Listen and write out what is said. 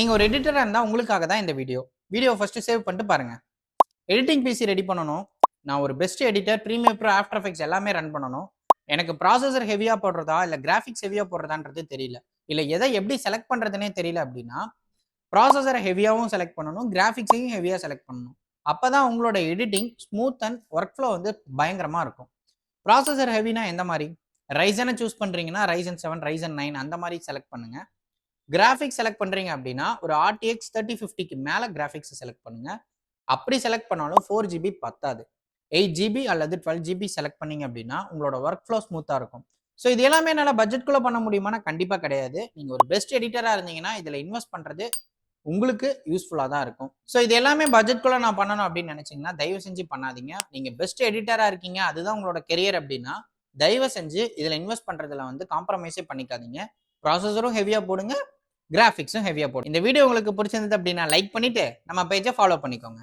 நீங்க ஒரு எடிட்டரா இருந்தா உங்களுக்காக தான் இந்த வீடியோ ஃபர்ஸ்ட் சேவ் பண்ணிட்டு பாருங்க. எடிட்டிங் பிசி ரெடி பண்ணனும். நான் ஒரு best editor premier bro after effects எல்லாமே ரன் பண்ணனும். எனக்கு ப்ராசஸர் ஹெவியா போடுறதா இல்ல கிராபிக்ஸ் ஹெவியா போடுறதான்றது தெரியல. இல்ல எதை எப்படி செலக்ட் பண்றதுனே தெரியல அப்படின்னா ப்ராசஸரை ஹெவியாவும் செலக்ட் பண்ணனும், கிராபிக்ஸையும் ஹெவியா செலக்ட் பண்ணனும். அப்பதான் உங்களோட editing smooth and work flow வந்து பயங்கரமா இருக்கும். ப்ராசஸர் ஹெவினா எந்த மாதிரி? Ryzen சூஸ் பண்றீங்கன்னா Ryzen 7, Ryzen 9 அந்த மாதிரி செலக்ட் பண்ணுங்க. கிராபிக்ஸ் செலக்ட் பண்றீங்க அப்படின்னா ஒரு RTX 3050க்கு மேல கிராபிக்ஸ் செலக்ட் பண்ணுங்க. அப்படி செலக்ட் பண்ணாலும் 4GB பத்தாது. 8GB அல்லது 12GB செலக்ட் பண்ணீங்க அப்படின்னா உங்களோட ஒர்க் ஃப்ளோ ஸ்மூத்தா இருக்கும். ஸோ இது எல்லாமே என்னால் பட்ஜெட்குள்ள பண்ண முடியுமானா கண்டிப்பா கிடையாது. நீங்க ஒரு பெஸ்ட் எடிட்டரா இருந்தீங்கன்னா இதுல இன்வெஸ்ட் பண்றது உங்களுக்கு யூஸ்ஃபுல்லா தான் இருக்கும். ஸோ இது எல்லாமே பட்ஜெட்குள்ள நான் பண்ணணும் அப்படின்னு நினைச்சீங்கன்னா தயவு செஞ்சு பண்ணாதீங்க. நீங்க பெஸ்ட் எடிட்டரா இருக்கீங்க, அதுதான் உங்களோட கெரியர் அப்படின்னா தயவு செஞ்சு இதுல இன்வெஸ்ட் பண்றதுல வந்து காம்ப்ரமைஸே பண்ணிக்காதீங்க. ப்ராசஸரும் ஹெவியா போடுங்க, கிராபிக்ஸும் ஹெவியா போடுங்க. இந்த வீடியோ உங்களுக்கு பிடிச்சிருந்தது அப்படின்னா லைக் பண்ணிட்டு நம்ம பேஜை ஃபாலோ பண்ணிக்கோங்க.